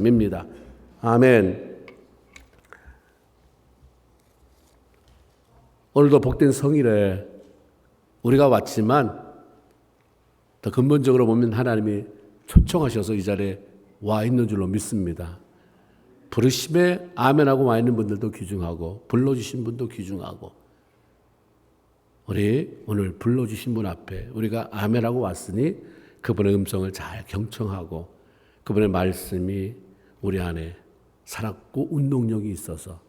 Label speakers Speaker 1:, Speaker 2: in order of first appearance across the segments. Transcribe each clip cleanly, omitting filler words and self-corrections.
Speaker 1: 입니다. 아멘. 오늘도 복된 성일에 우리가 왔지만 더 근본적으로 보면 하나님이 초청하셔서 이 자리에 와 있는 줄로 믿습니다. 부르심에 아멘하고 와 있는 분들도 귀중하고 불러주신 분도 귀중하고 우리 오늘 불러주신 분 앞에 우리가 아멘하고 왔으니 그분의 음성을 잘 경청하고 그분의 말씀이 우리 안에 살았고 운동력이 있어서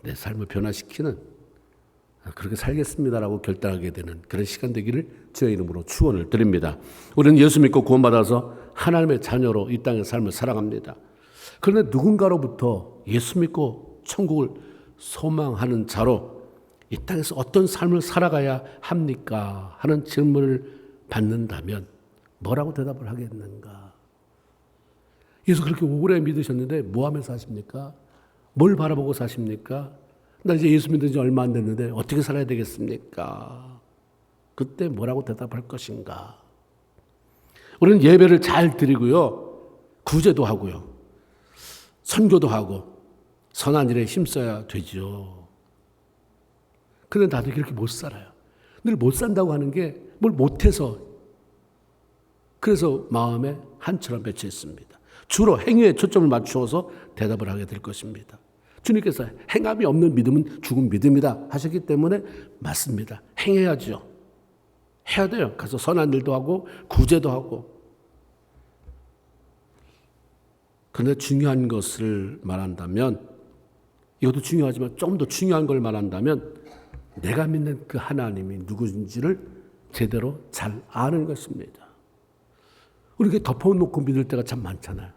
Speaker 1: 내 삶을 변화시키는 그렇게 살겠습니다라고 결단하게 되는 그런 시간 되기를 주의 이름으로 축원을 드립니다. 우리는 예수 믿고 구원받아서 하나님의 자녀로 이 땅의 삶을 살아갑니다. 그런데 누군가로부터 예수 믿고 천국을 소망하는 자로 이 땅에서 어떤 삶을 살아가야 합니까? 하는 질문을 받는다면 뭐라고 대답을 하겠는가? 예수 그렇게 오래 믿으셨는데 뭐 하면서 사십니까? 뭘 바라보고 사십니까? 나 이제 예수 믿은 지 얼마 안 됐는데 어떻게 살아야 되겠습니까? 그때 뭐라고 대답할 것인가? 우리는 예배를 잘 드리고요. 구제도 하고요. 선교도 하고 선한 일에 힘써야 되죠. 그런데 나도 그렇게 못 살아요. 늘 못 산다고 하는 게 뭘 못해서 그래서 마음에 한처럼 맺혀 있습니다. 주로 행위에 초점을 맞추어서 대답을 하게 될 것입니다. 주님께서 행함이 없는 믿음은 죽은 믿음이다 하셨기 때문에 맞습니다. 행해야죠. 해야 돼요. 가서 선한 일도 하고 구제도 하고. 그런데 중요한 것을 말한다면 이것도 중요하지만 좀 더 중요한 걸 말한다면 내가 믿는 그 하나님이 누구인지를 제대로 잘 아는 것입니다. 우리가 덮어놓고 믿을 때가 참 많잖아요.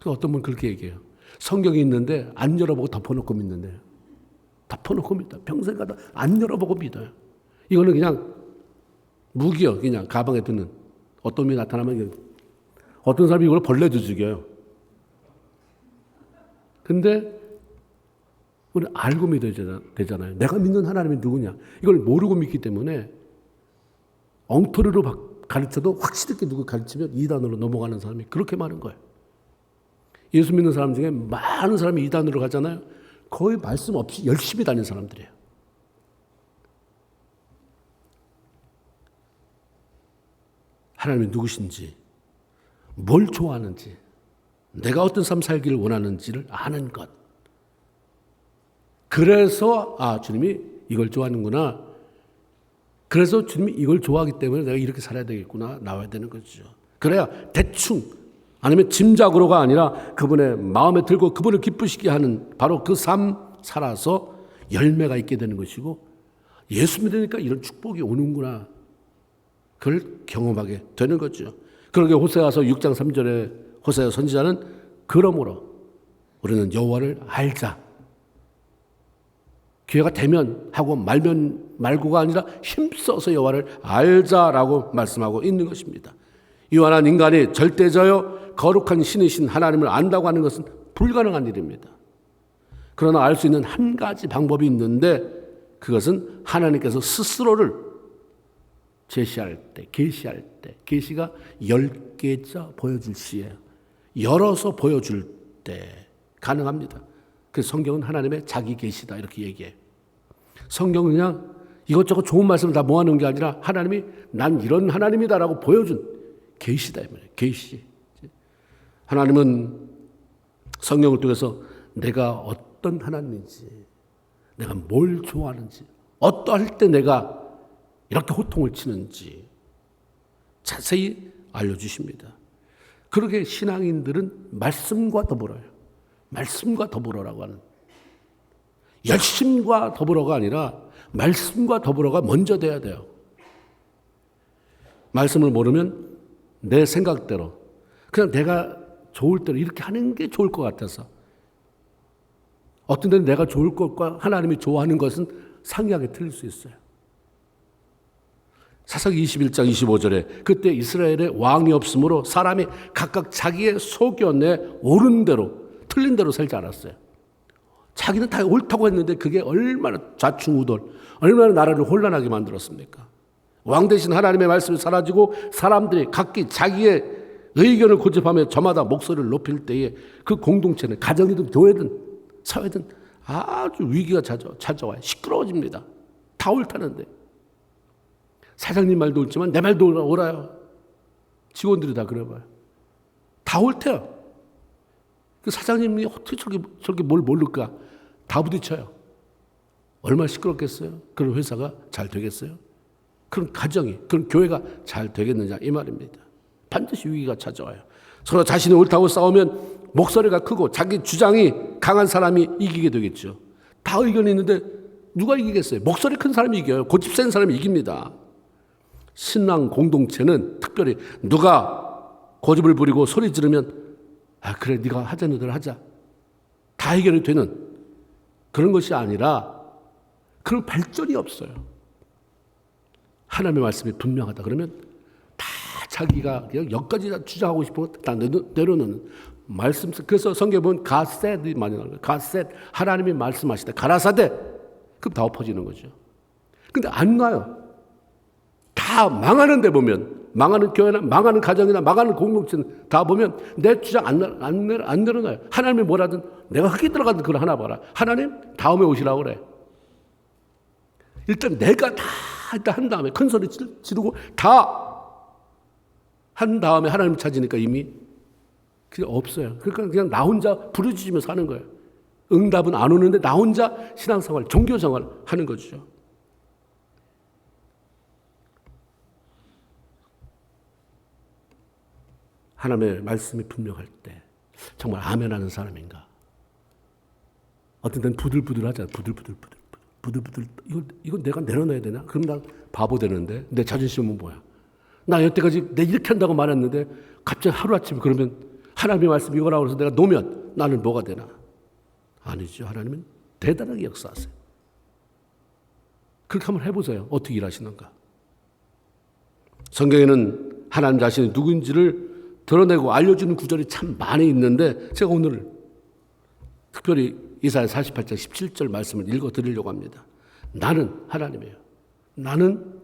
Speaker 1: 어떤 분 그렇게 얘기해요. 성경이 있는데 안 열어보고 덮어놓고 믿는데요. 덮어놓고 믿어요. 평생 가다 안 열어보고 믿어요. 이거는 그냥 무기요. 그냥 가방에 드는 어떤 놈이 나타나면 어떤 사람이 이걸 벌레도 죽여요. 근데 우리 알고 믿어야 되잖아요. 내가 믿는 하나님이 누구냐. 이걸 모르고 믿기 때문에 엉터리로 가르쳐도 확실히 누구 가르치면 이단으로 넘어가는 사람이 그렇게 많은 거예요. 예수 믿는 사람 중에 많은 사람이 이단으로 가잖아요. 거의 말씀 없이 열심히 다니는 사람들이에요. 하나님이 누구신지, 뭘 좋아하는지, 내가 어떤 삶 살기를 원하는지를 아는 것. 그래서 주님이 이걸 좋아하는구나. 그래서 주님이 이걸 좋아하기 때문에 내가 이렇게 살아야 되겠구나. 나와야 되는 거죠. 그래야 대충 아니면 짐작으로가 아니라 그분의 마음에 들고 그분을 기쁘시게 하는 바로 그 삶 살아서 열매가 있게 되는 것이고 예수 믿으니까 이런 축복이 오는구나. 그걸 경험하게 되는 거죠. 그러게 호세아서 6장 3절에 호세아 선지자는 그러므로 우리는 여호와를 알자. 기회가 되면 하고 말면 말고가 아니라 힘써서 여호와를 알자라고 말씀하고 있는 것입니다. 유한한 인간이 절대자요 거룩한 신이신 하나님을 안다고 하는 것은 불가능한 일입니다. 그러나 알 수 있는 한 가지 방법이 있는데 그것은 하나님께서 스스로를 제시할 때, 계시할 때, 계시가 10개자 보여줄 시에 열어서 보여줄 때 가능합니다. 그 성경은 하나님의 자기 계시다 이렇게 얘기해요. 성경은 그냥 이것저것 좋은 말씀을 다 모아놓은 게 아니라 하나님이 난 이런 하나님이다라고 보여준 계시다 이 말이에요. 계시. 하나님은 성경을 통해서 내가 어떤 하나님인지, 내가 뭘 좋아하는지, 어떠할 때 내가 이렇게 호통을 치는지 자세히 알려주십니다. 그러게 신앙인들은 말씀과 더불어요. 말씀과 더불어라고 하는 열심과 더불어가 아니라 말씀과 더불어가 먼저 돼야 돼요. 말씀을 모르면 내 생각대로 그냥 내가 좋을 대로 이렇게 하는 게 좋을 것 같아서 어떤 데는 내가 좋을 것과 하나님이 좋아하는 것은 상이하게 틀릴 수 있어요. 사사기 21장 25절에 그때 이스라엘에 왕이 없으므로 사람이 각각 자기의 소견에 옳은 대로 틀린 대로 살지 않았어요. 자기는 다 옳다고 했는데 그게 얼마나 좌충우돌, 얼마나 나라를 혼란하게 만들었습니까? 왕 대신 하나님의 말씀이 사라지고 사람들이 각기 자기의 의견을 고집하며 저마다 목소리를 높일 때에 그 공동체는 가정이든 교회든 사회든 아주 위기가 찾아와요. 시끄러워집니다. 다 옳다는데. 사장님 말도 옳지만 내 말도 옳아요. 직원들이 다 그래봐요. 다 옳대요. 그 사장님이 어떻게 저렇게 뭘 모를까? 다 부딪혀요. 얼마나 시끄럽겠어요? 그런 회사가 잘 되겠어요? 그런 가정이, 그런 교회가 잘 되겠느냐 이 말입니다. 반드시 위기가 찾아와요. 서로 자신이 옳다고 싸우면 목소리가 크고 자기 주장이 강한 사람이 이기게 되겠죠. 다 의견이 있는데 누가 이기겠어요? 목소리 큰 사람이 이겨요. 고집 센 사람이 이깁니다. 신앙 공동체는 특별히 누가 고집을 부리고 소리 지르면 그래 네가 하자는 대로 하자. 다 해결이 되는 그런 것이 아니라 그런 발전이 없어요. 하나님의 말씀이 분명하다 그러면 다 자기가 그냥 여기까지 주장하고 싶은 거 다 내려놓는 말씀. 그래서 성경에 보면 God said 많이 나와요. God said 하나님이 말씀하시다. 가라사대 그럼 다 엎어지는 거죠. 근데 안 나요. 다 망하는 데 보면 망하는 교회나 망하는 가정이나 망하는 공동체는 다 보면 내 주장 안 내려놔요. 하나님이 뭐라든 내가 흙이 들어가든 그걸 하나 봐라. 하나님 다음에 오시라고 그래. 일단 내가 다 일단 한 다음에 큰 소리 지르고 다 한 다음에 하나님 찾으니까 이미 그게 없어요. 그러니까 그냥 나 혼자 부르짖으면서 사는 거예요. 응답은 안 오는데 나 혼자 신앙생활, 종교생활 하는 거죠. 하나님의 말씀이 분명할 때 정말 아멘하는 사람인가? 어떤 때는 부들부들하잖아. 부들부들. 이거 내가 내려놔야 되나? 그럼 나 바보 되는데 내 자존심은 뭐야? 나 여태까지 내 이렇게 한다고 말했는데 갑자기 하루아침에 그러면 하나님의 말씀 이거라고 해서 내가 놓으면 나는 뭐가 되나? 아니죠. 하나님은 대단하게 역사하세요. 그렇게 한번 해보세요. 어떻게 일하시는가? 성경에는 하나님 자신이 누구인지를 드러내고 알려주는 구절이 참 많이 있는데 제가 오늘 특별히 이사야 48장 17절 말씀을 읽어드리려고 합니다. 나는 하나님이에요. 나는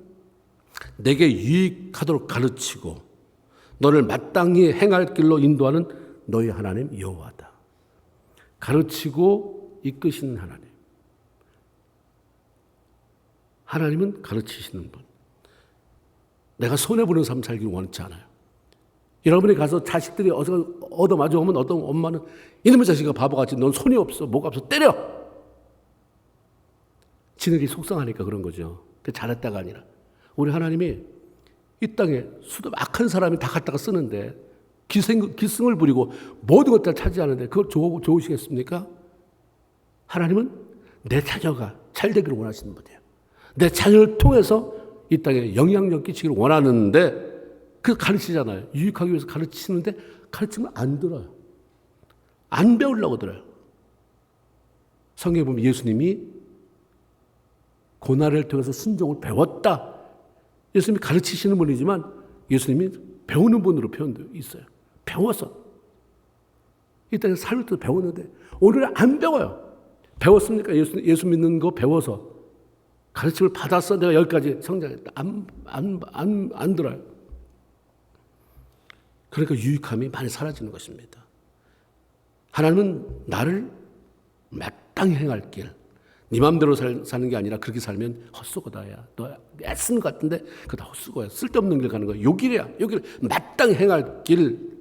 Speaker 1: 내게 유익하도록 가르치고 너를 마땅히 행할 길로 인도하는 너희 하나님 여호와다. 가르치고 이끄시는 하나님. 하나님은 가르치시는 분. 내가 손해보는 삶 살기를 원치 않아요. 여러분이 가서 자식들이 얻어 마주오면 어떤 엄마는 이놈의 자식아 바보같이 넌 손이 없어 뭐가 없어 때려. 지들이 속상하니까 그런 거죠. 잘했다가 아니라 우리 하나님이 이 땅에 수도 악한 사람이 다 갖다가 쓰는데 기승을 부리고 모든 것들 차지하는데 그걸 좋으시겠습니까? 하나님은 내 자녀가 잘 되기를 원하시는 분이에요. 내 자녀를 통해서 이 땅에 영향력 끼치기를 원하는데 그 가르치잖아요. 유익하기 위해서 가르치는데 가르치면 안 들어요. 안 배우려고 들어요. 성경에 보면 예수님이 고난을 통해서 순종을 배웠다. 예수님이 가르치시는 분이지만 예수님이 배우는 분으로 표현되어 있어요. 배워서. 이 땅에 살을 때 배웠는데 오늘은 안 배워요. 배웠습니까? 예수 믿는 거 배워서. 가르침을 받았어. 내가 여기까지 성장했다. 안 들어요. 그러니까 유익함이 많이 사라지는 것입니다. 하나님은 나를 마땅히 행할 길, 네 마음대로 사는 게 아니라 그렇게 살면 헛수고다야. 너 애쓰는 것 같은데 그거 다 헛수고야. 쓸데없는 길 가는 거야. 요 길이야. 요 길 마땅히 행할 길,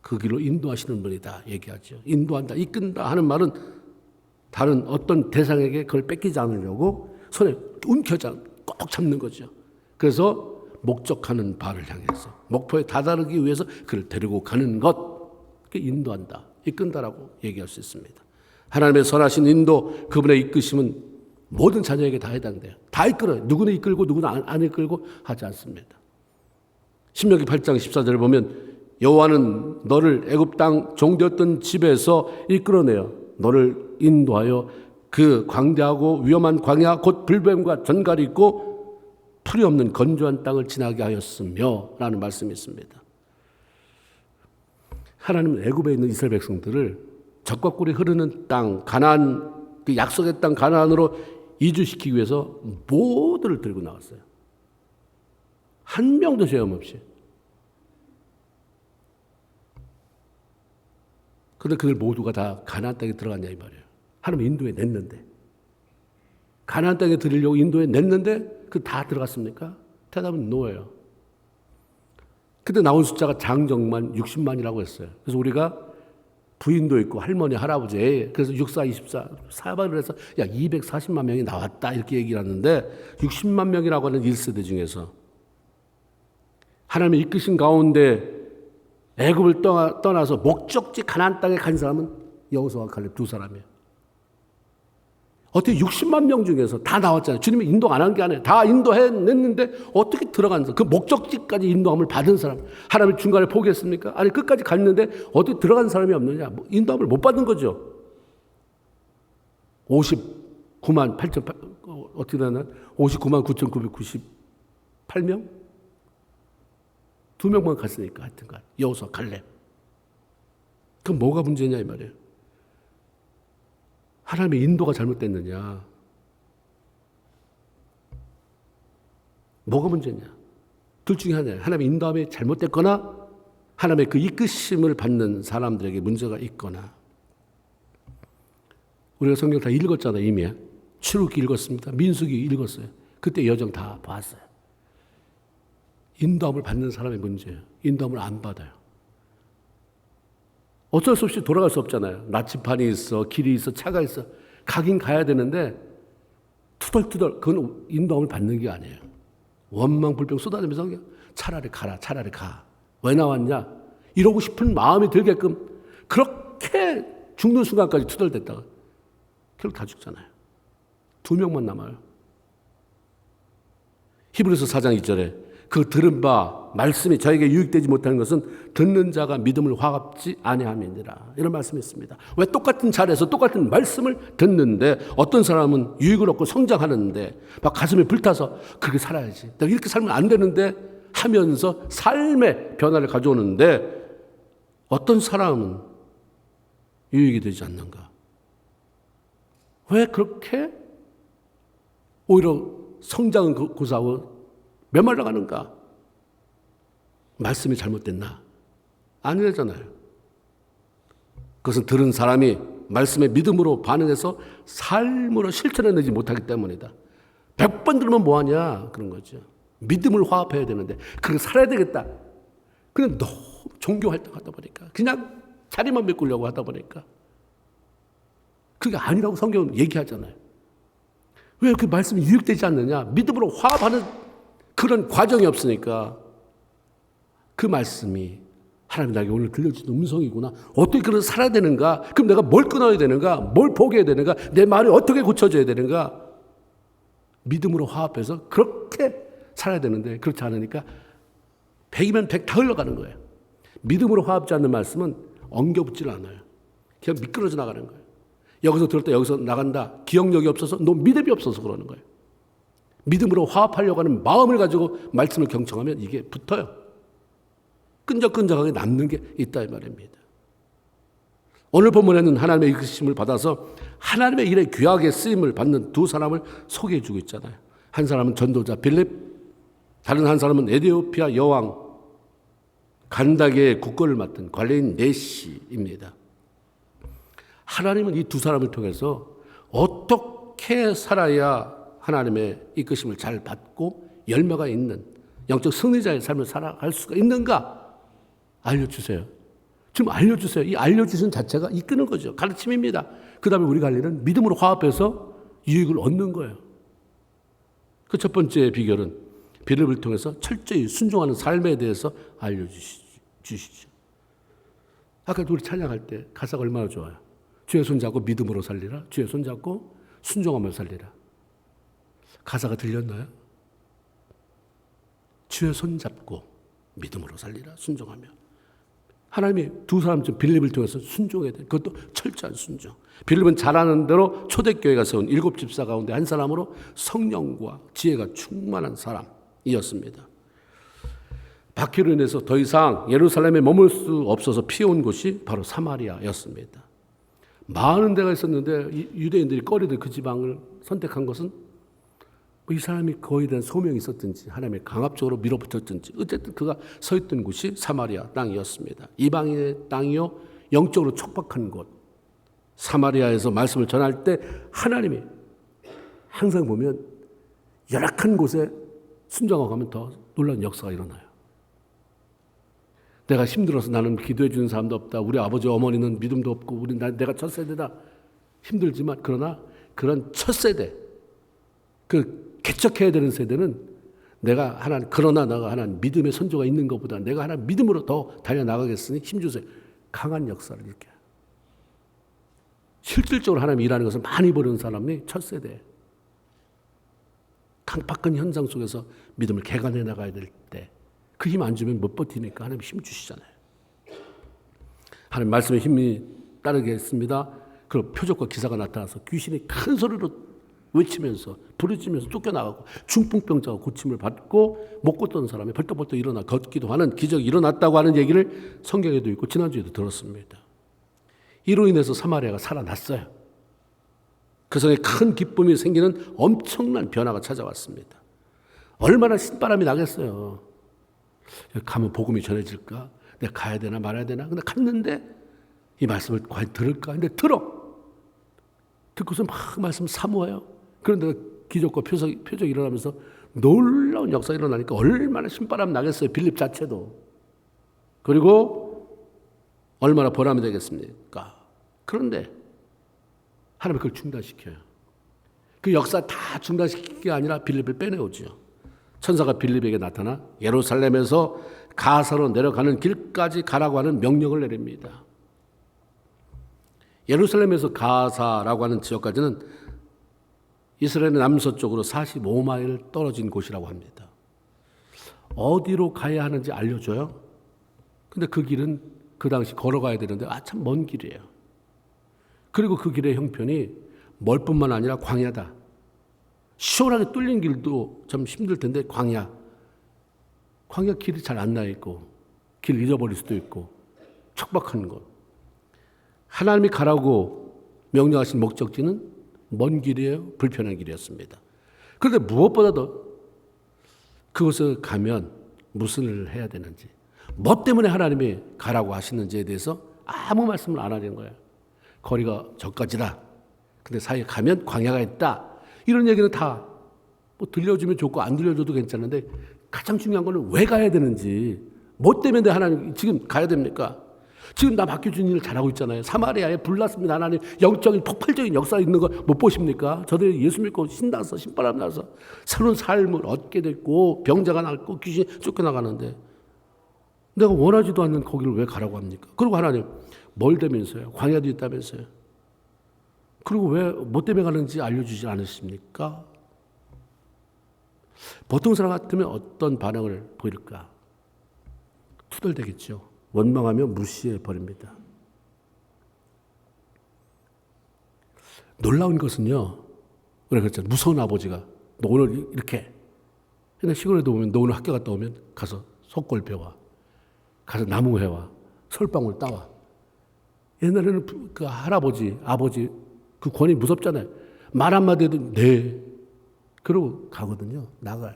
Speaker 1: 그 길로 인도하시는 분이다 얘기하죠. 인도한다, 이끈다 하는 말은 다른 어떤 대상에게 그걸 뺏기지 않으려고 손에 움켜쥐 꼭 잡는 거죠. 그래서 목적하는 바를 향해서 목표에 다다르기 위해서 그를 데리고 가는 것, 그게 인도한다, 이끈다라고 얘기할 수 있습니다. 하나님의 선하신 인도, 그분의 이끄심은 모든 자녀에게 다 해당돼요. 다 이끌어요. 누구는 이끌고 누구는 안 이끌고 하지 않습니다. 신명기 8장 14절을 보면 여호와는 너를 애굽 땅 종되었던 집에서 이끌어내어 너를 인도하여 그 광대하고 위험한 광야 곧 불뱀과 전갈이 있고 풀이 없는 건조한 땅을 지나게 하였으며 라는 말씀이 있습니다. 하나님은 애굽에 있는 이스라엘 백성들을 젖과 꿀이 흐르는 땅 가나안, 그 약속의 땅 가나안으로 이주시키기 위해서 모두를 들고 나왔어요. 한 명도 죄 없이. 그런데 그들 모두가 다 가나안 땅에 들어갔냐 이 말이에요. 하나님 인도에 냈는데. 가나안 땅에 들으려고 인도에 냈는데 그 다 들어갔습니까? 대답은 노예요. 그때 나온 숫자가 장정만 60만이라고 했어요. 그래서 우리가 부인도 있고 할머니, 할아버지, 그래서 64, 24, 사반을 해서 240만 명이 나왔다 이렇게 얘기를 하는데 60만 명이라고 하는 1세대 중에서 하나님의 이끄신 가운데 애굽을 떠나서 목적지 가나안 땅에 간 사람은 여호수아와 갈렙 두 사람이에요. 어떻게 60만 명 중에서 다 나왔잖아요. 주님이 인도 안 한 게 아니에요. 다 인도해냈는데 어떻게 들어간 사람, 그 목적지까지 인도함을 받은 사람, 하나님이 중간에 포기했습니까? 아니 끝까지 갔는데 어떻게 들어간 사람이 없느냐? 인도함을 못 받은 거죠. 59만 8천, 어떻게 되나? 59만 9,998명? 2명만 갔으니까 하여튼간 여호수아 갈렙. 그럼 뭐가 문제냐 이 말이에요. 하나님의 인도가 잘못됐느냐? 뭐가 문제냐? 둘 중에 하나예요. 하나님의 인도함이 잘못됐거나 하나님의 그 이끄심을 받는 사람들에게 문제가 있거나. 우리가 성경 다 읽었잖아요. 이미. 출애굽기 읽었습니다. 민수기 읽었어요. 그때 여정 다 봤어요. 인도함을 받는 사람의 문제예요. 인도함을 안 받아요. 어쩔 수 없이 돌아갈 수 없잖아요. 나침판이 있어, 길이 있어, 차가 있어. 가긴 가야 되는데 투덜투덜 그건 인도함을 받는 게 아니에요. 원망불평 쏟아내면서 그냥 차라리 가라, 차라리 가. 왜 나왔냐? 이러고 싶은 마음이 들게끔 그렇게 죽는 순간까지 투덜댔다가 결국 다 죽잖아요. 2명만 남아요. 히브리서 4장 2절에 그 들은 바 말씀이 저에게 유익되지 못하는 것은 듣는 자가 믿음을 화합지 아니함이니라. 이런 말씀이 있습니다. 왜 똑같은 자리에서 똑같은 말씀을 듣는데 어떤 사람은 유익을 얻고 성장하는데 막 가슴이 불타서 그렇게 살아야지. 내가 이렇게 살면 안 되는데 하면서 삶의 변화를 가져오는데 어떤 사람은 유익이 되지 않는가? 왜 그렇게 오히려 성장은 고사하고 메말라가는가? 말씀이 잘못됐나? 아니라잖아요. 그것은 들은 사람이 말씀의 믿음으로 반응해서 삶으로 실천해내지 못하기 때문이다. 100번 들으면 뭐하냐? 그런 거죠. 믿음을 화합해야 되는데 그렇게 살아야 되겠다. 그냥 너무 종교 활동하다 보니까 그냥 자리만 메꾸려고 하다 보니까 그게 아니라고 성경은 얘기하잖아요. 왜 그 말씀이 유익되지 않느냐? 믿음으로 화합하는 그런 과정이 없으니까 그 말씀이 하나님 나에게 오늘 들려주는 음성이구나. 어떻게 그렇게 살아야 되는가? 그럼 내가 뭘 끊어야 되는가? 뭘 포기해야 되는가? 내 말이 어떻게 고쳐져야 되는가? 믿음으로 화합해서 그렇게 살아야 되는데 그렇지 않으니까 100이면 100 다 흘러가는 거예요. 믿음으로 화합지 않는 말씀은 엉겨붙질 않아요. 그냥 미끄러져 나가는 거예요. 여기서 들었다 여기서 나간다. 기억력이 없어서 너 믿음이 없어서 그러는 거예요. 믿음으로 화합하려고 하는 마음을 가지고 말씀을 경청하면 이게 붙어요. 끈적끈적하게 남는 게 있다 이 말입니다. 오늘 본문에는 하나님의 이끄심을 받아서 하나님의 일에 귀하게 쓰임을 받는 두 사람을 소개해 주고 있잖아요. 한 사람은 전도자 빌립, 다른 한 사람은 에티오피아 여왕 간다게의 국거를 맡은 관리인 네시입니다. 하나님은 이 두 사람을 통해서 어떻게 살아야 하나님의 이끄심을 잘 받고 열매가 있는 영적 승리자의 삶을 살아갈 수가 있는가? 알려주세요. 지금 알려주세요. 이 알려주신 자체가 이끄는 거죠. 가르침입니다. 그 다음에 우리가 할 일은 믿음으로 화합해서 유익을 얻는 거예요. 그 첫 번째 비결은 빌립을 통해서 철저히 순종하는 삶에 대해서 알려주시죠. 아까도 우리 찬양할 때 가사가 얼마나 좋아요. 주의 손잡고 믿음으로 살리라. 주의 손잡고 순종하며 살리라. 가사가 들렸나요? 주의 손잡고 믿음으로 살리라. 순종하며. 하나님이 두 사람쯤 빌립을 통해서 순종해야 돼. 그것도 철저한 순종. 빌립은 잘하는 대로 초대교회가 세운 7 집사 가운데 한 사람으로 성령과 지혜가 충만한 사람이었습니다. 박해로 인해서 더 이상 예루살렘에 머물 수 없어서 피해온 곳이 바로 사마리아였습니다. 많은 데가 있었는데 유대인들이 꺼리던 그 지방을 선택한 것은 이 사람이 거기에 대한 소명이 있었든지 하나님의 강압적으로 밀어붙였든지 어쨌든 그가 서 있던 곳이 사마리아 땅이었습니다. 이방인의 땅이요 영적으로 촉박한 곳, 사마리아에서 말씀을 전할 때 하나님이 항상 보면 열악한 곳에 순종하고 가면 더 놀라운 역사가 일어나요. 내가 힘들어서 나는 기도해 주는 사람도 없다. 우리 아버지 어머니는 믿음도 없고 내가 첫 세대다. 힘들지만 그러나 그런 첫 세대, 그 개척해야 되는 세대는 그러나 내가 하나님 믿음의 선조가 있는 것보다 내가 하나님 믿음으로 더 달려나가겠으니 힘주세요. 강한 역사를 일으켜요. 실질적으로 하나님 일하는 것을 많이 보는 사람이 첫 세대. 강박한 현상 속에서 믿음을 개간해 나가야 될 때 그 힘 안 주면 못 버티니까 하나님 힘 주시잖아요. 하나님 말씀에 힘이 따르겠습니다. 그리고 표적과 기사가 나타나서 귀신이 큰 소리로 외치면서 부르짖으면서 쫓겨나가고 중풍병자가 고침을 받고 못 걷던 사람이 벌떡벌떡 일어나 걷기도 하는 기적이 일어났다고 하는 얘기를 성경에도 있고 지난주에도 들었습니다. 이로 인해서 사마리아가 살아났어요. 그 성에 큰 기쁨이 생기는 엄청난 변화가 찾아왔습니다. 얼마나 신바람이 나겠어요. 가면 복음이 전해질까? 내가 가야 되나 말아야 되나? 근데 갔는데 이 말씀을 과연 들을까? 근데 듣고서 막 말씀 사모해요. 그런데 기적과 표적이 일어나면서 놀라운 역사가 일어나니까 얼마나 신바람 나겠어요. 빌립 자체도. 그리고 얼마나 보람이 되겠습니까? 그런데 하나님이 그걸 중단시켜요. 그 역사 다 중단시킬 게 아니라 빌립을 빼내오죠. 천사가 빌립에게 나타나 예루살렘에서 가사로 내려가는 길까지 가라고 하는 명령을 내립니다. 예루살렘에서 가사라고 하는 지역까지는 이스라엘의 남서쪽으로 45마일 떨어진 곳이라고 합니다. 어디로 가야 하는지 알려줘요. 근데 그 길은 그 당시 걸어가야 되는데 참 먼 길이에요. 그리고 그 길의 형편이 멀뿐만 아니라 광야다. 시원하게 뚫린 길도 참 힘들 텐데 광야 길이 잘 안 나 있고 길 잃어버릴 수도 있고 척박한 곳. 하나님이 가라고 명령하신 목적지는 먼 길이에요. 불편한 길이었습니다. 그런데 무엇보다도 그곳을 가면 무엇을 해야 되는지, 뭐 때문에 하나님이 가라고 하시는지에 대해서 아무 말씀을 안 하는 거예요. 거리가 저까지다. 근데 사이에 가면 광야가 있다. 이런 얘기는 다 뭐 들려주면 좋고 안 들려줘도 괜찮은데 가장 중요한 거는 왜 가야 되는지, 뭐 때문에 하나님 지금 가야 됩니까? 지금 나 맡겨준 일을 잘하고 있잖아요. 사마리아에 불났습니다. 하나님 영적인 폭발적인 역사 있는 거 못 보십니까? 저들이 예수 믿고 신나서 신바람 나서 새로운 삶을 얻게 됐고 병자가 낫고 귀신이 쫓겨나가는데 내가 원하지도 않는 거기를 왜 가라고 합니까? 그리고 하나님 멀다면서요. 광야도 있다면서요. 그리고 왜 뭐 때문에 가는지 알려주지 않으십니까? 보통 사람 같으면 어떤 반응을 보일까? 투덜대겠죠. 원망하며 무시해 버립니다. 놀라운 것은요, 우리가 그랬잖아요. 무서운 아버지가 너 오늘 이렇게. 근데 시골에도 보면 너 오늘 학교 갔다 오면 가서 속골 배워. 가서 나무 해와. 솔방울 따와. 옛날에는 그 할아버지, 아버지 그 권위 무섭잖아요. 말 한마디 해도 네. 그러고 가거든요. 나가요.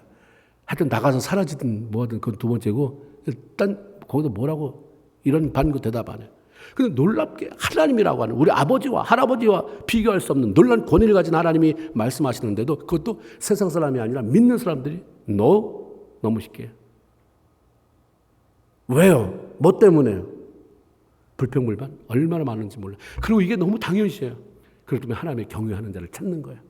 Speaker 1: 하여튼 나가서 사라지든 뭐하든 그건 두 번째고 일단 거기서 뭐라고 이런 반구 대답 안 해요. 근데 놀랍게 하나님이라고 하는 우리 아버지와 할아버지와 비교할 수 없는 놀라운 권위를 가진 하나님이 말씀하시는데도 그것도 세상 사람이 아니라 믿는 사람들이 너무 쉽게 해요. 왜요? 뭐 때문에요? 불평불만 얼마나 많은지 몰라요. 그리고 이게 너무 당연시해요. 그렇다면 하나님의 경외하는 자를 찾는 거예요.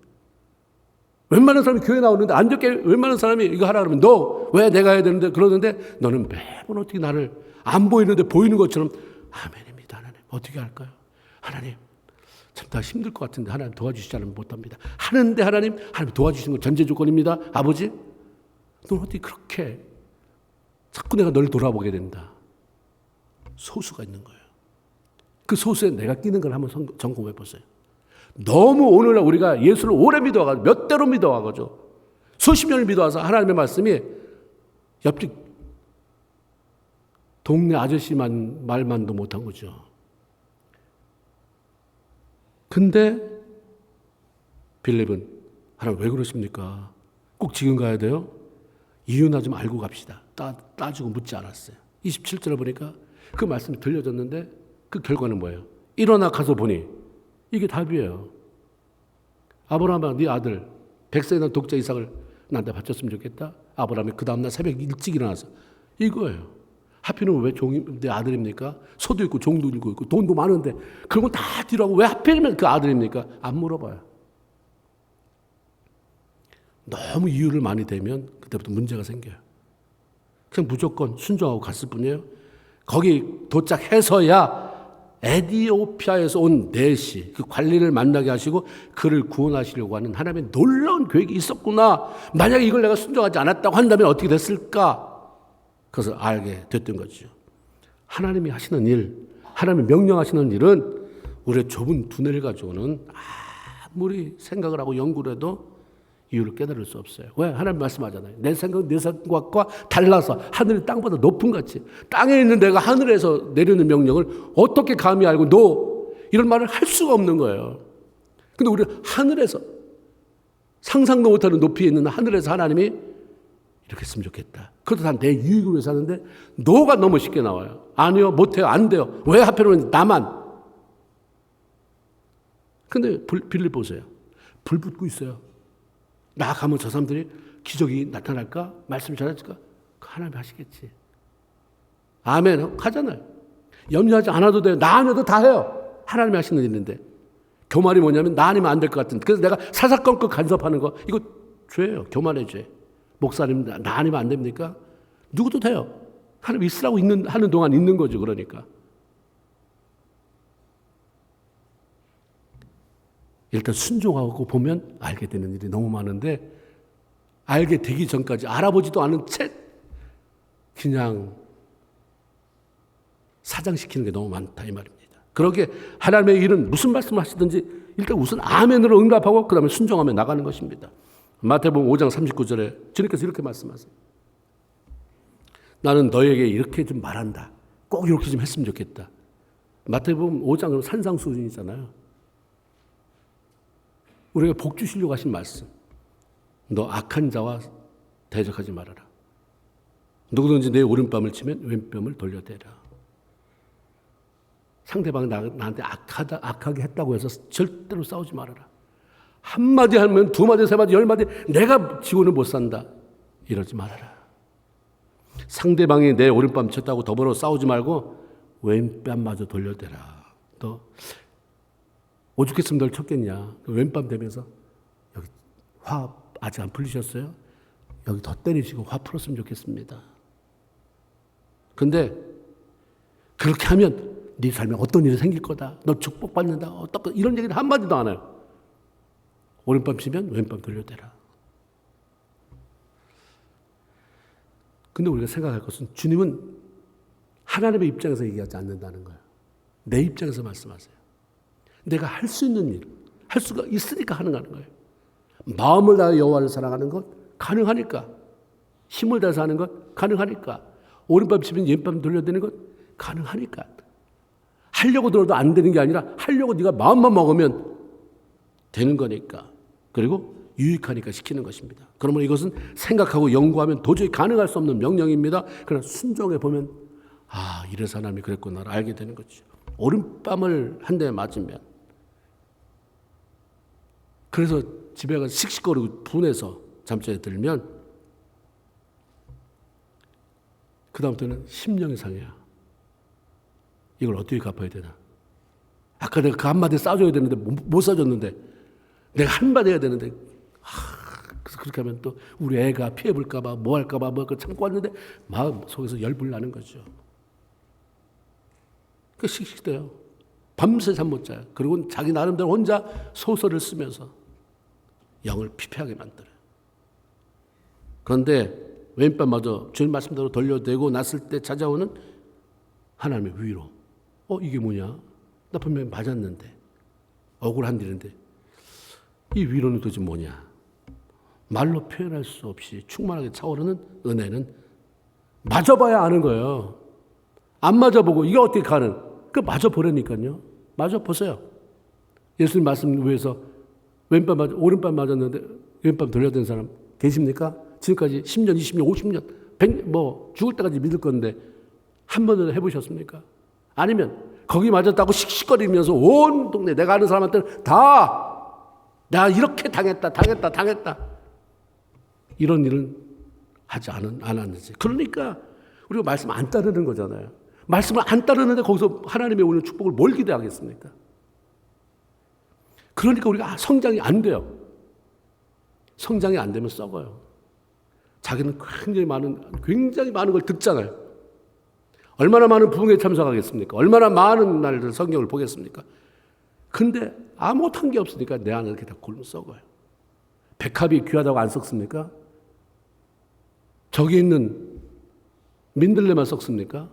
Speaker 1: 웬만한 사람이 교회 나오는데 안 좋게 웬만한 사람이 이거 하라 그러면 너 왜 내가 해야 되는데 그러는데 너는 매번 어떻게 나를 안 보이는데 보이는 것처럼 아멘입니다. 하나님 어떻게 할까요? 하나님 참 다 힘들 것 같은데 하나님 도와주시지 않으면 못합니다. 하는데 하나님 도와주시는 건 전제 조건입니다. 아버지 넌 어떻게 그렇게 자꾸 내가 널 돌아보게 된다. 소수가 있는 거예요. 그 소수에 내가 끼는 걸 한번 점검해 보세요. 너무 오늘날 우리가 예수를 오래 믿어와가지고 몇 대로 믿어와가지고 수십 년을 믿어와서 하나님의 말씀이 옆집 동네 아저씨만 말만도 못한 거죠. 근데 빌립은 하나님 왜 그러십니까? 꼭 지금 가야 돼요? 이유나 좀 알고 갑시다. 따지고 묻지 않았어요. 27절에 보니까 그 말씀이 들려졌는데 그 결과는 뭐예요? 일어나 가서 보니 이게 답이에요. 아브라함아, 네 아들 100세나 독자 이삭을 나한테 바쳤으면 좋겠다. 아브라함이 그 다음날 새벽 일찍 일어나서 이거예요. 하필이면 왜 종이 내 아들입니까? 소도 있고 종도 있고 돈도 많은데 그런 거 다 뒤로하고 왜 하필이면 그 아들입니까? 안 물어봐요. 너무 이유를 많이 대면 그때부터 문제가 생겨요. 그냥 무조건 순종하고 갔을 뿐이에요. 거기 도착해서야 에티오피아에서 온 내시 그 관리를 만나게 하시고 그를 구원하시려고 하는 하나님의 놀라운 계획이 있었구나. 만약에 이걸 내가 순종하지 않았다고 한다면 어떻게 됐을까? 그것을 알게 됐던 거죠. 하나님이 하시는 일, 하나님이 명령하시는 일은 우리의 좁은 두뇌를 가지고는 아무리 생각을 하고 연구를 해도 이유를 깨달을 수 없어요. 왜? 하나님 말씀하잖아요. 내 생각은 내 생각과 달라서 하늘이 땅보다 높은 같이 땅에 있는 내가 하늘에서 내리는 명령을 어떻게 감히 알고 너 이런 말을 할 수가 없는 거예요. 근데 우리 하늘에서 상상도 못하는 높이에 있는 하늘에서 하나님이 이렇게 했으면 좋겠다. 그것도 다 내 유익을 위해서 하는데 너가 너무 쉽게 나와요. 아니요, 못해요, 안 돼요. 왜 하필이면 나만. 근데 빌립 보세요. 불 붙고 있어요. 나가면 저 사람들이 기적이 나타날까? 말씀 전해질까? 하나님이 하시겠지. 아멘. 하잖아요. 염려하지 않아도 돼요. 나 아니어도 다 해요. 하나님이 하시는 일인데. 교만이 뭐냐면 나 아니면 안 될 것 같은. 그래서 내가 사사건건 간섭하는 거 이거 죄예요. 교만의 죄. 목사님 나 아니면 안 됩니까? 누구도 돼요. 하나님 있으라고 하는 동안 있는 거죠. 그러니까. 일단 순종하고 보면 알게 되는 일이 너무 많은데 알게 되기 전까지 알아보지도 않은 채 그냥 사장시키는 게 너무 많다 이 말입니다. 그러게 하나님의 일은 무슨 말씀을 하시든지 일단 우선 아멘으로 응답하고 그 다음에 순종하며 나가는 것입니다. 마태복음 5장 39절에 주님께서 이렇게 말씀하세요. 나는 너에게 이렇게 좀 말한다. 꼭 이렇게 좀 했으면 좋겠다. 마태복음 5장은 산상수훈이잖아요. 우리가 복 주시려고 하신 말씀. 너 악한 자와 대적하지 말아라. 누구든지 내 오른뺨을 치면 왼뺨을 돌려대라. 상대방이 나한테 악하게 했다고 해서 절대로 싸우지 말아라. 한마디 하면 두마디, 세마디, 열마디 내가 지고는 못 산다. 이러지 말아라. 상대방이 내 오른뺨 쳤다고 더불어 싸우지 말고 왼뺨마저 돌려대라. 너 오죽했으면 널 쳤겠냐. 왼밤 되면서 여기 화 아직 안 풀리셨어요? 여기 더 때리시고 화 풀었으면 좋겠습니다. 근데 그렇게 하면 네 삶에 어떤 일이 생길 거다. 너 축복받는다. 이런 얘기를 한마디도 안 해요. 오른밤 치면 왼밤 돌려대라. 근데 우리가 생각할 것은 주님은 하나님의 입장에서 얘기하지 않는다는 거예요. 내 입장에서 말씀하세요. 내가 할 수 있는 일, 할 수가 있으니까 하는 거예요. 마음을 다해 여호와를 사랑하는 것 가능하니까. 힘을 다해서 하는 것 가능하니까. 오른밤 치면 왼밤 돌려대는 것 가능하니까. 하려고 들어도 안 되는 게 아니라 하려고 네가 마음만 먹으면 되는 거니까. 그리고 유익하니까 시키는 것입니다. 그러면 이것은 생각하고 연구하면 도저히 가능할 수 없는 명령입니다. 그러나 순종해 보면 이래서 하나님이 그랬구나 알게 되는 거죠. 오른밤을 한 대 맞으면 그래서 집에 가서 씩씩거리고 분해서 잠자리에 들면 그 다음부터는 심령이 상해요. 이걸 어떻게 갚아야 되나. 아까 내가 그 한마디 싸줘야 되는데 못 싸줬는데 내가 한마디 해야 되는데 그래서 그렇게 하면 또 우리 애가 피해볼까 봐 뭐 할까 봐 참고 왔는데 마음 속에서 열불 나는 거죠. 그 씩씩대요. 밤새 잠 못 자요. 그리고 자기 나름대로 혼자 소설을 쓰면서 영을 피폐하게 만들어요. 그런데 왼밤마저 주님 말씀대로 돌려대고 났을 때 찾아오는 하나님의 위로. 이게 뭐냐? 나 분명히 맞았는데 억울한 일인데 이 위로는 도대체 뭐냐? 말로 표현할 수 없이 충만하게 차오르는 은혜는 맞아봐야 아는 거예요. 안 맞아보고 이게 어떻게 가는? 그 맞아보라니까요. 맞아보세요. 예수님 말씀 위해서 왼밤 맞아, 오른밤 맞았는데 왼밤 돌려야 사람 계십니까? 지금까지 10년, 20년, 50년, 100년, 죽을 때까지 믿을 건데 한 번은 해보셨습니까? 아니면 거기 맞았다고 씩씩거리면서 온 동네 내가 아는 사람한테는 다 내가 이렇게 당했다. 이런 일은 하지 않았는지. 그러니까 우리가 말씀 안 따르는 거잖아요. 말씀을 안 따르는데 거기서 하나님의 오는 축복을 뭘 기대하겠습니까? 그러니까 우리가 성장이 안 돼요. 성장이 안 되면 썩어요. 자기는 굉장히 많은 걸 듣잖아요. 얼마나 많은 부흥에 참석하겠습니까? 얼마나 많은 날들 성경을 보겠습니까? 근데 아무것도 한 게 없으니까 내 안에 이렇게 다 굴러 썩어요. 백합이 귀하다고 안 썩습니까? 저기 있는 민들레만 썩습니까?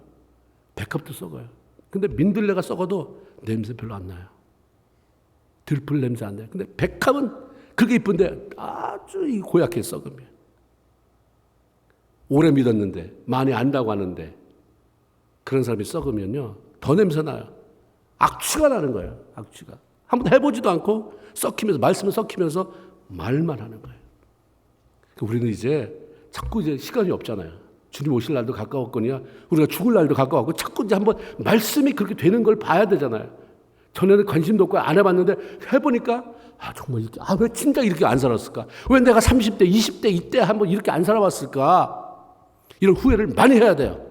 Speaker 1: 백합도 썩어요. 근데 민들레가 썩어도 냄새 별로 안 나요. 들풀 냄새 안 나요. 근데 백합은 그렇게 이쁜데 아주 고약해 썩으면. 오래 믿었는데 많이 안다고 하는데 그런 사람이 썩으면요 더 냄새 나요. 악취가 나는 거예요. 악취가. 한번 해보지도 않고 썩히면서 말씀을 썩히면서 말만 하는 거예요. 우리는 이제 자꾸 시간이 없잖아요. 주님 오실 날도 가까웠거니와 우리가 죽을 날도 가까웠고 자꾸 이제 한번 말씀이 그렇게 되는 걸 봐야 되잖아요. 전에는 관심도 없고 안 해봤는데 해보니까 정말 이렇게 왜 진짜 이렇게 안 살았을까? 왜 내가 30대, 20대 이때 한번 이렇게 안 살아봤을까? 이런 후회를 많이 해야 돼요.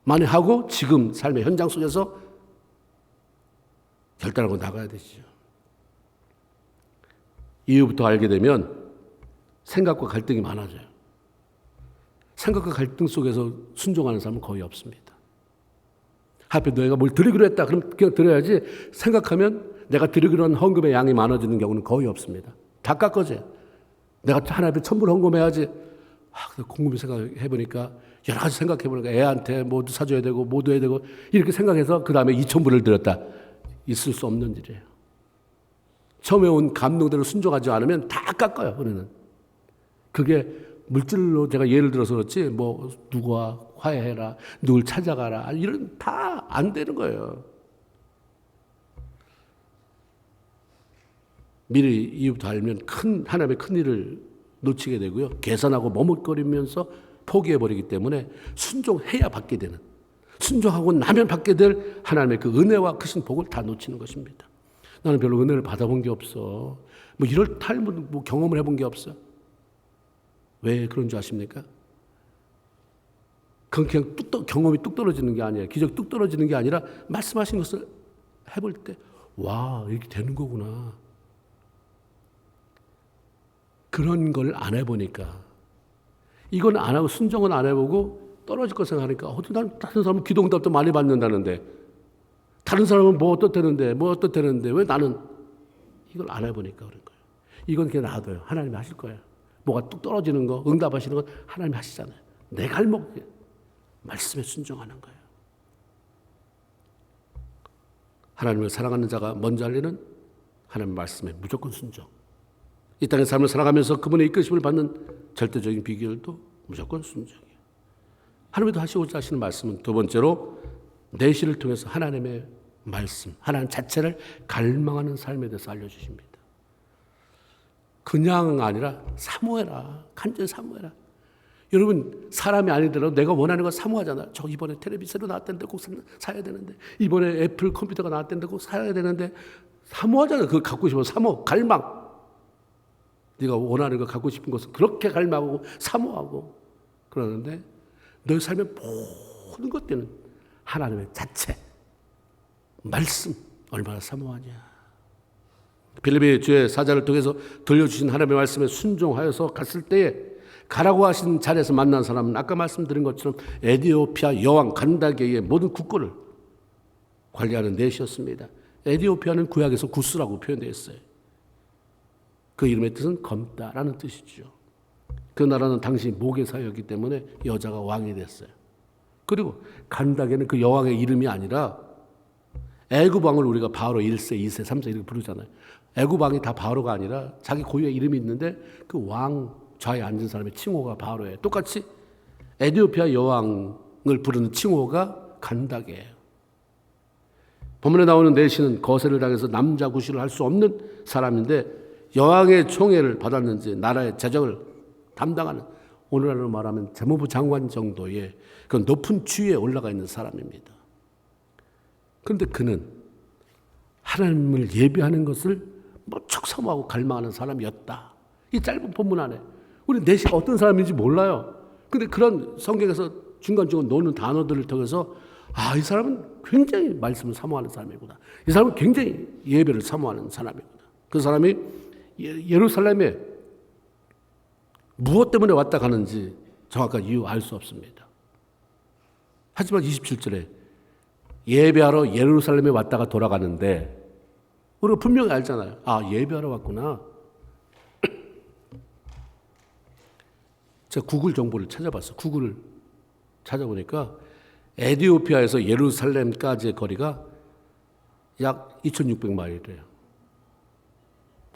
Speaker 1: 많이 하고 지금 삶의 현장 속에서 결단하고 나가야 되죠. 이후부터 알게 되면 생각과 갈등이 많아져요. 생각과 갈등 속에서 순종하는 사람은 거의 없습니다. 하필 너희가 뭘 드리기로 했다. 그럼 그냥 드려야지 생각하면 내가 드리기로 한 헌금의 양이 많아지는 경우는 거의 없습니다. 다 깎아져요. 내가 하나님 앞에 천불 헌금해야지. 곰곰이 생각해보니까 여러 가지 생각해보니까 애한테 뭐도 사줘야 되고 뭐도 해야 되고 이렇게 생각해서 그 다음에 2,000불을 드렸다. 있을 수 없는 일이에요. 처음에 온 감동대로 순종하지 않으면 다 깎아요. 우리는. 그게 물질로 제가 예를 들어서 그렇지 뭐 누구와 화해해라, 누굴 찾아가라 이런 다 안 되는 거예요. 미리 이후부터 알면 하나님의 큰 일을 놓치게 되고요. 계산하고 머뭇거리면서 포기해버리기 때문에 순종해야 받게 되는, 순종하고 나면 받게 될 하나님의 그 은혜와 크신 복을 다 놓치는 것입니다. 나는 별로 은혜를 받아본 게 없어. 뭐 이럴 탈 뭐 경험을 해본 게 없어. 왜 그런 줄 아십니까? 그건 그냥 경험이 뚝 떨어지는 게 아니에요. 기적이 뚝 떨어지는 게 아니라 말씀하신 것을 해볼 때 와 이렇게 되는 거구나. 그런 걸 안 해보니까 이건 안 하고 순종은 안 해보고 떨어질 거 생각하니까 다른 사람은 기도응답도 많이 받는다는데 다른 사람은 뭐 어떻다는데 왜 나는 이걸 안 해보니까 그런 거예요. 이건 그냥 놔둬요. 하나님이 하실 거예요. 뭐가 뚝 떨어지는 거 응답하시는 건 하나님이 하시잖아요. 내 갈목 말씀에 순종하는 거예요. 하나님을 사랑하는 자가 먼저 할 일은 하나님의 말씀에 무조건 순종. 이 땅의 삶을 살아가면서 그분의 이끄심을 받는 절대적인 비결도 무조건 순종이에요. 하나님도 하시고자 하시는 말씀은 두 번째로 내시를 통해서 하나님의 말씀, 하나님 자체를 갈망하는 삶에 대해서 알려주십니다. 그냥 아니라 사모해라. 간절히 사모해라. 여러분 사람이 아니더라도 내가 원하는 거 사모하잖아요. 저 이번에 텔레비 새로 나왔다는데 꼭 사야 되는데 이번에 애플 컴퓨터가 나왔다는데 꼭 사야 되는데 사모하잖아요. 그거 갖고 싶어 사모, 갈망. 네가 원하는 거 갖고 싶은 것은 그렇게 갈망하고 사모하고 그러는데 너의 삶의 모든 것들은 하나님의 자체, 말씀 얼마나 사모하냐. 빌립보 주의 사자를 통해서 들려주신 하나님의 말씀에 순종하여서 갔을 때에 가라고 하신 자리에서 만난 사람은 아까 말씀드린 것처럼 에티오피아 여왕 간다게의 모든 국고를 관리하는 넷이었습니다. 에티오피아는 구약에서 구스라고 표현되어 있어요. 그 이름의 뜻은 검다라는 뜻이죠. 그 나라는 당시 모계사였기 때문에 여자가 왕이 됐어요. 그리고 간다게는 그 여왕의 이름이 아니라 애굽 왕을 우리가 바로 1세, 2세, 3세 이렇게 부르잖아요. 애굽 왕이 다 바로가 아니라 자기 고유의 이름이 있는데 그 왕 좌에 앉은 사람의 칭호가 바로예요. 똑같이 에티오피아 여왕을 부르는 칭호가 간다게예요. 본문에 나오는 내시는 거세를 당해서 남자 구실을 할 수 없는 사람인데 여왕의 총애를 받았는지 나라의 재정을 담당하는 오늘날로 말하면 재무부 장관 정도의 그 높은 지위에 올라가 있는 사람입니다. 그런데 그는 하나님을 예배하는 것을 무척 사모하고 갈망하는 사람이었다. 이 짧은 본문 안에 우리 내시가 어떤 사람인지 몰라요. 근데 그런 성경에서 중간중간 놓는 단어들을 통해서 이 사람은 굉장히 말씀을 사모하는 사람이구나. 이 사람은 굉장히 예배를 사모하는 사람이구나. 그 사람이 예루살렘에 무엇 때문에 왔다 가는지 정확한 이유 알 수 없습니다. 하지만 27절에 예배하러 예루살렘에 왔다가 돌아가는데 우리가 분명히 알잖아요. 예배하러 왔구나. 제가 구글 정보를 찾아봤어요. 구글을 찾아보니까 에티오피아에서 예루살렘까지의 거리가 약 2600마일이래요.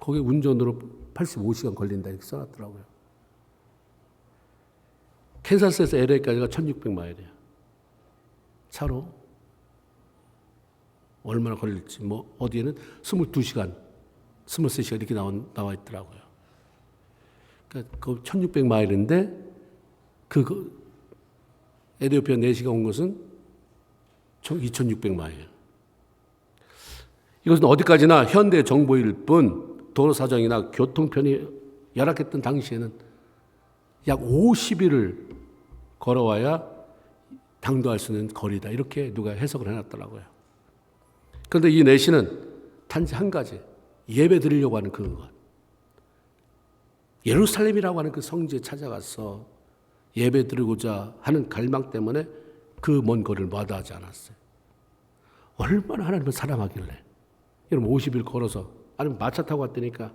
Speaker 1: 거기 운전으로 85시간 걸린다 이렇게 써놨더라고요. 캔사스에서 LA까지가 1600마일이에요. 차로 얼마나 걸릴지 어디에는 22시간, 23시간 이렇게 나와 있더라고요. 그러니까 그 1600마일인데 그 에티오피아 내시가 온 것은 총 2600마일. 이것은 어디까지나 현대 정보일 뿐 도로 사정이나 교통편이 열악했던 당시에는 약 50일을 걸어와야 당도할 수 있는 거리다. 이렇게 누가 해석을 해놨더라고요. 그런데 이 내시는 단지 한 가지, 예배 드리려고 하는 그것. 예루살렘이라고 하는 그 성지에 찾아가서 예배 드리고자 하는 갈망 때문에 그 먼 거리를 마다하지 않았어요. 얼마나 하나님을 사랑하길래. 여러분 50일 걸어서 아니면 마차 타고 왔다니까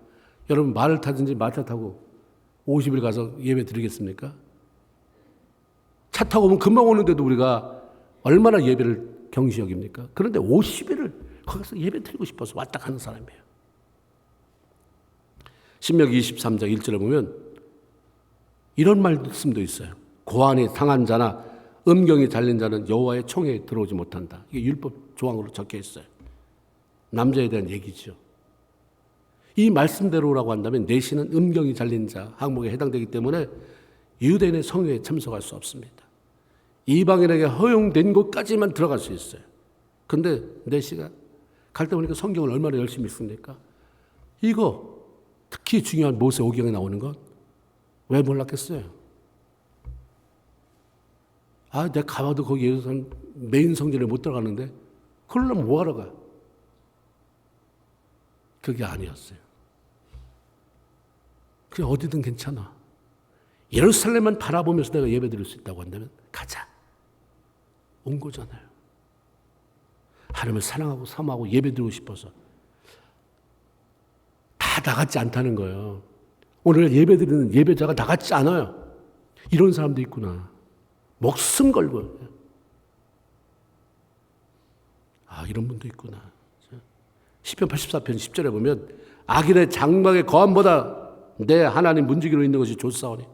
Speaker 1: 여러분 말을 타든지 마차 타고 50일 가서 예배 드리겠습니까? 차 타고 오면 금방 오는데도 우리가 얼마나 예배를 경시 여깁니까? 그런데 50일을 거기서 예배 드리고 싶어서 왔다 가는 사람이에요. 신명기 23장 1절에 보면 이런 말씀도 있어요. 고안이 상한 자나 음경이 잘린 자는 여호와의 총회에 들어오지 못한다. 이게 율법 조항으로 적혀 있어요. 남자에 대한 얘기죠. 이 말씀대로라고 한다면 내시는 음경이 잘린 자 항목에 해당되기 때문에 유대인의 성회에 참석할 수 없습니다. 이방인에게 허용된 곳까지만 들어갈 수 있어요. 그런데 내시가 갈 때 보니까 성경을 얼마나 열심히 읽습니까? 이거 특히 중요한 모세 오경에 나오는 것 왜 몰랐겠어요? 내가 가봐도 거기 예루살렘 메인 성전에 못 들어가는데 그러려면 뭐하러 가? 그게 아니었어요. 그냥 어디든 괜찮아. 예루살렘만 바라보면서 내가 예배 드릴 수 있다고 한다면 가자. 온 거잖아요. 하나님을 사랑하고 사모하고 예배 드리고 싶어서. 다 나같지 않다는 거예요. 오늘 예배 드리는 예배자가 나같지 않아요. 이런 사람도 있구나. 목숨 걸고. 이런 분도 있구나. 시편 84편 10절에 보면 악인의 장막의 거함보다 내 하나님 문지기로 있는 것이 좋사오니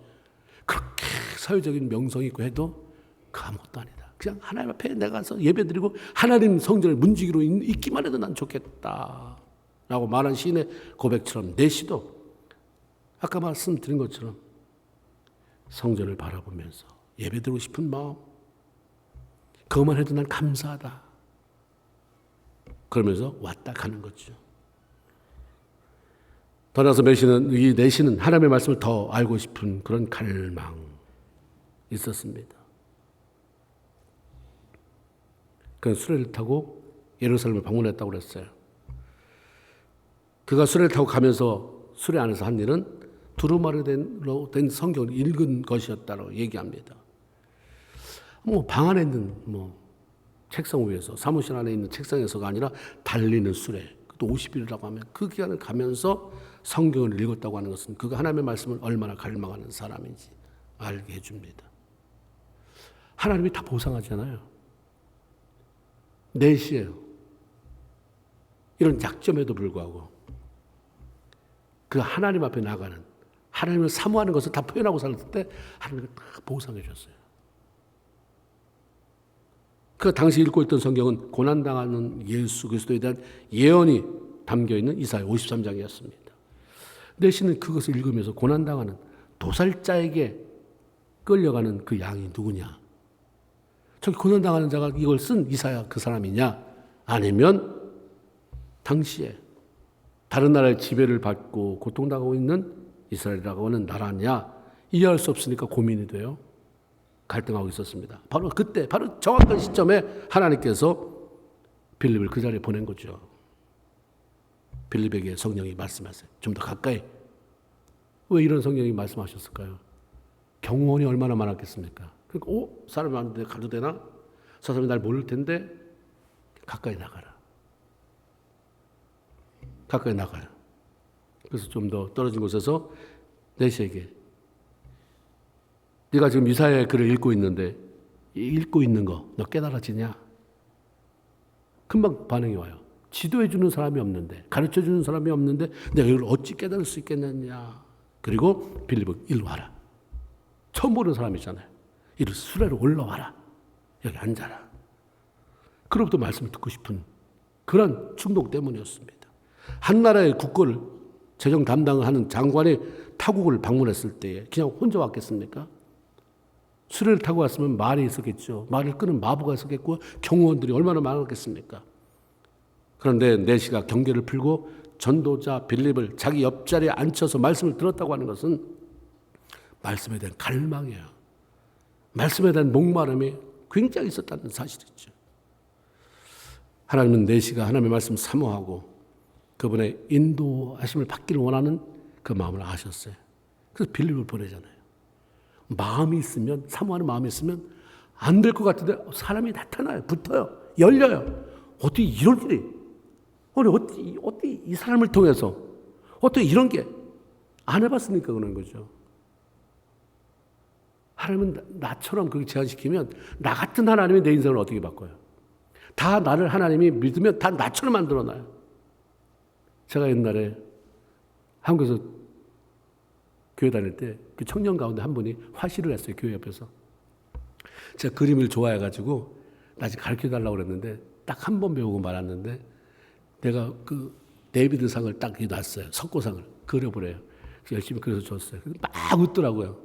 Speaker 1: 그렇게 사회적인 명성이 있고 해도 그 아무것도 아니다. 그냥 하나님 앞에 내가 가서 예배드리고 하나님 성전을 문지기로 있기만 해도 난 좋겠다 라고 말한 시인의 고백처럼 내시도 아까 말씀드린 것처럼 성전을 바라보면서 예배드리고 싶은 마음 그것만 해도 난 감사하다 그러면서 왔다 가는 거죠. 더 나아가서 이 내시는 하나님의 말씀을 더 알고 싶은 그런 갈망이 있었습니다. 그래서 수레를 타고 예루살렘을 방문했다고 그랬어요. 그가 수레를 타고 가면서 수레 안에서 한 일은 두루마리 된 성경을 읽은 것이었다고 얘기합니다. 방 안에 있는 책상 위에서 사무실 안에 있는 책상에서가 아니라 달리는 수레 또 50일이라고 하면 그 기간을 가면서 성경을 읽었다고 하는 것은 그가 하나님의 말씀을 얼마나 갈망하는 사람인지 알게 해줍니다. 하나님이 다 보상하잖아요. 내시예요. 이런 약점에도 불구하고 그 하나님 앞에 나가는 하나님을 사모하는 것을 다 표현하고 살았을 때 하나님이 다 보상해 줬어요. 그 당시 읽고 있던 성경은 고난당하는 예수 그리스도에 대한 예언이 담겨있는 이사야 53장이었습니다. 내시는 그것을 읽으면서 고난당하는 도살자에게 끌려가는 그 양이 누구냐? 저기 고난당하는 자가 이걸 쓴 이사야 그 사람이냐? 아니면 당시에 다른 나라의 지배를 받고 고통당하고 있는 이스라엘이라고 하는 나라냐 이해할 수 없으니까 고민이 돼요. 갈등하고 있었습니다. 바로 그때 바로 정확한 시점에 하나님께서 빌립을 그 자리에 보낸 거죠. 빌립에게 성령이 말씀하세요. 좀 더 가까이. 왜 이런 성령이 말씀하셨을까요? 경호원이 얼마나 많았겠습니까? 그러니까 사람이 많은데 가도 되나? 저 사람이 날 모를 텐데 가까이 나가라. 가까이 나가요. 그래서 좀 더 떨어진 곳에서 내시에게 네가 지금 이사야의 글을 읽고 있는데 읽고 있는 거 너 깨달아지냐? 금방 반응이 와요. 지도해 주는 사람이 없는데 가르쳐 주는 사람이 없는데 내가 이걸 어찌 깨달을 수 있겠느냐. 그리고 빌립은 일로 와라. 처음 보는 사람이잖아요. 이리 수레로 올라와라. 여기 앉아라. 그로부터 말씀을 듣고 싶은 그런 충동 때문이었습니다. 한 나라의 국고를 재정 담당하는 장관이 타국을 방문했을 때에 그냥 혼자 왔겠습니까? 수레를 타고 왔으면 말이 있었겠죠. 말을 끄는 마부가 있었겠고 경호원들이 얼마나 많았겠습니까? 그런데 내시가 경계를 풀고 전도자 빌립을 자기 옆자리에 앉혀서 말씀을 들었다고 하는 것은 말씀에 대한 갈망이에요. 말씀에 대한 목마름이 굉장히 있었다는 사실이죠. 하나님은 내시가 하나님의 말씀 사모하고 그분의 인도하심을 받기를 원하는 그 마음을 아셨어요. 그래서 빌립을 보내잖아요. 마음이 있으면, 사모하는 마음이 있으면 안 될 것 같은데 사람이 나타나요. 붙어요. 열려요. 어떻게 이런 일이, 어떻게 이 사람을 통해서 어떻게 이런 게 안 해봤으니까 그런 거죠. 하나님은 나처럼 그렇게 제한시키면 나 같은 하나님이 내 인생을 어떻게 바꿔요? 다 나를 하나님이 믿으면 다 나처럼 만들어놔요. 제가 옛날에 한국에서 교회 다닐 때 그 청년 가운데 한 분이 화실을 했어요. 교회 옆에서. 제가 그림을 좋아해가지고 나중에 가르쳐달라고 그랬는데 딱 한 번 배우고 말았는데 내가 그 데이비드상을 딱 놨어요. 석고상을 그려보래요. 열심히 그려서 줬어요. 막 웃더라고요.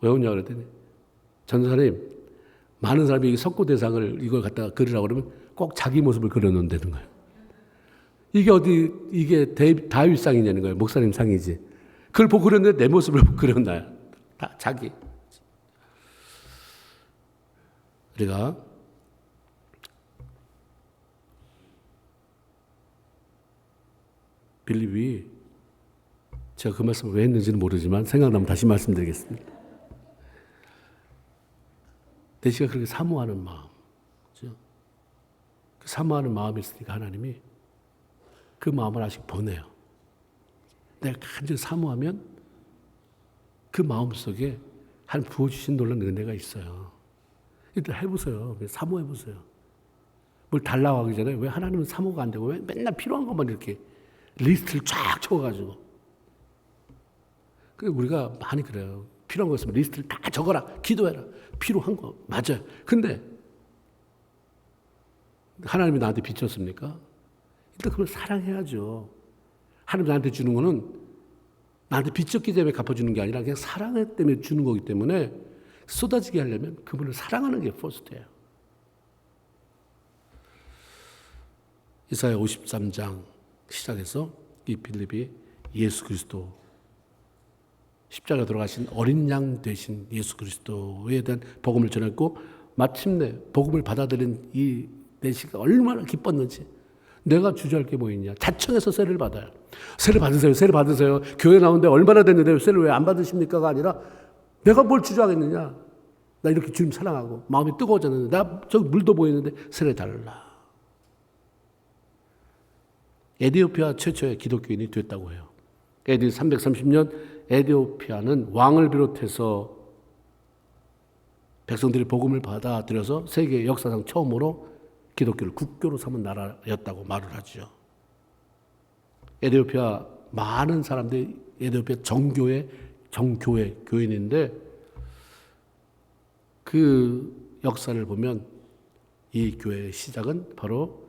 Speaker 1: 왜 웃냐고 그랬더니 전사님 많은 사람이 이 석고대상을 이걸 갖다가 그리라고 그러면 꼭 자기 모습을 그려놓는다는 거예요. 이게 다윗상이냐는 거예요. 목사님 상이지. 그걸 보고 그렸는데 내 모습을 그렸나요? 다 자기. 우리가 빌립이 제가 그 말씀을 왜 했는지는 모르지만 생각나면 다시 말씀드리겠습니다. 내시가 그렇게 사모하는 마음, 그렇죠? 그 사모하는 마음이 있으니까 하나님이 그 마음을 아직 보내요. 내가 간절히 사모하면 그 마음속에 한 부어주신 놀라운 은혜가 있어요. 일단 해보세요. 사모해보세요. 뭘 달라고 하기 전에 왜 하나님은 사모가 안 되고 왜 맨날 필요한 것만 이렇게 리스트를 쫙 적어가지고. 그래 우리가 많이 그래요. 필요한 거 있으면 리스트를 다 적어라. 기도해라. 필요한 거 맞아요. 근데 하나님이 나한테 비쳤습니까? 일단 그걸 사랑해야죠. 하나님 나한테 주는 거는 나한테 빚졌기 때문에 갚아주는 게 아니라 그냥 사랑 때문에 주는 거기 때문에 쏟아지게 하려면 그분을 사랑하는 게 퍼스트예요. 이사야 53장 시작해서 이 빌립이 예수 그리스도 십자가 돌아가신 어린 양 되신 예수 그리스도에 대한 복음을 전했고 마침내 복음을 받아들인 이 내시가 얼마나 기뻤는지 내가 주저할 게 뭐 있냐. 자청해서 세례를 받아요. 세례 받으세요. 세례 받으세요. 교회 나오는데 얼마나 됐는데 세례를 왜 안 받으십니까가 아니라 내가 뭘 주저하겠느냐. 나 이렇게 주님 사랑하고 마음이 뜨거워졌는데 나 저기 물도 보이는데 세례 달라. 에티오피아 최초의 기독교인이 됐다고 해요. AD 330년 에티오피아는 왕을 비롯해서 백성들이 복음을 받아들여서 세계 역사상 처음으로 기독교를 국교로 삼은 나라였다고 말을 하죠. 에티오피아 많은 사람들이 에티오피아 정교회 교인인데 그 역사를 보면 이 교회의 시작은 바로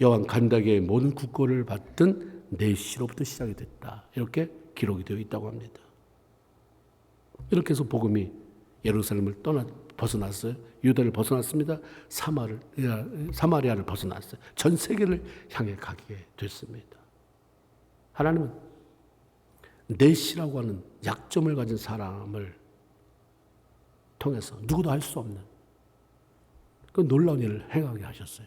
Speaker 1: 여왕 간다게의 모든 국고를 받던 내시로부터 시작이 됐다. 이렇게 기록이 되어 있다고 합니다. 이렇게 해서 복음이 예루살렘을 벗어났어요. 유다를 벗어났습니다. 사마리아를 벗어났어요. 전 세계를 향해 가게 됐습니다. 하나님은 넷이라고 하는 약점을 가진 사람을 통해서 누구도 할 수 없는 그 놀라운 일을 행하게 하셨어요.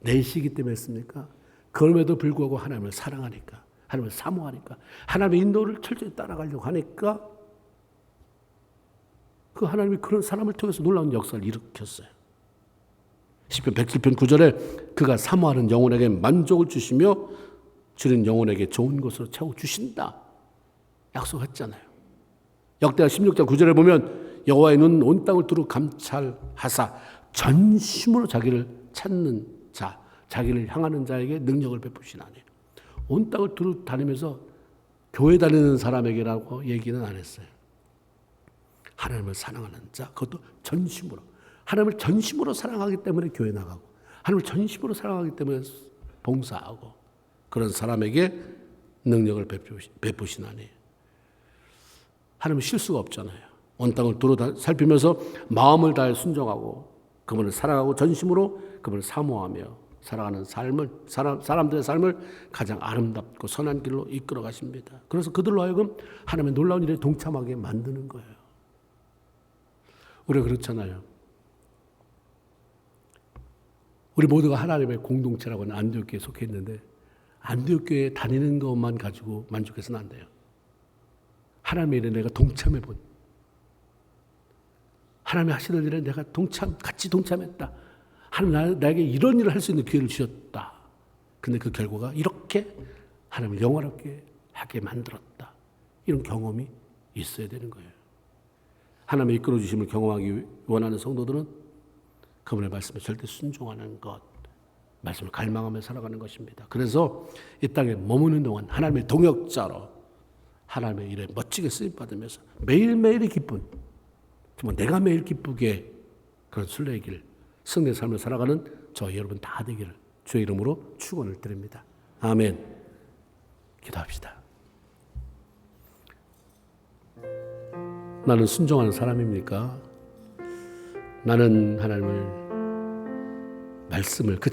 Speaker 1: 넷이기 때문에 했습니까? 그럼에도 불구하고 하나님을 사랑하니까, 하나님을 사모하니까, 하나님의 인도를 철저히 따라가려고 하니까 그 하나님이 그런 사람을 통해서 놀라운 역사를 일으켰어요. 시편 107편 9절에 그가 사모하는 영혼에게 만족을 주시며 주는 영혼에게 좋은 것으로 채워주신다 약속했잖아요. 역대하 16장 9절에 보면 여호와의 눈은 온 땅을 두루 감찰하사 전심으로 자기를 찾는 자, 자기를 향하는 자에게 능력을 베푸시나니. 온 땅을 두루 다니면서 교회 다니는 사람에게라고 얘기는 안 했어요. 하나님을 사랑하는 자, 그것도 전심으로. 하나님을 전심으로 사랑하기 때문에 교회 나가고, 하나님을 전심으로 사랑하기 때문에 봉사하고, 그런 사람에게 능력을 베푸시나니. 하나님은 실수가 없잖아요. 온 땅을 두루 살피면서 마음을 다해 순종하고 그분을 사랑하고 전심으로 그분을 사모하며 살아가는 삶을, 사람들의 삶을 가장 아름답고 선한 길로 이끌어 가십니다. 그래서 그들로 하여금 하나님의 놀라운 일에 동참하게 만드는 거예요. 우리가 그렇잖아요. 우리 모두가 하나님의 공동체라고 하는 안디옥교회에 속해 있는데 안디옥교회에 다니는 것만 가지고 만족해서는 안 돼요. 하나님의 일에 내가 동참해 본, 하나님이 하시는 일에 내가 같이 동참했다. 하나님 나에게 이런 일을 할 수 있는 기회를 주셨다. 근데 그 결과가 이렇게 하나님을 영화롭게 하게 만들었다. 이런 경험이 있어야 되는 거예요. 하나님의 이끌어 주심을 경험하기 원하는 성도들은 그분의 말씀에 절대 순종하는 것, 말씀을 갈망하며 살아가는 것입니다. 그래서 이 땅에 머무는 동안 하나님의 동역자로 하나님의 일에 멋지게 쓰임받으면서 매일매일의 기쁨, 정말 내가 매일 기쁘게 그런 순례의 길, 승리의 삶을 살아가는 저희 여러분 다 되기를 주의 이름으로 축원을 드립니다. 아멘. 기도합시다. 나는 순종하는 사람입니까? 나는 하나님을 말씀을 그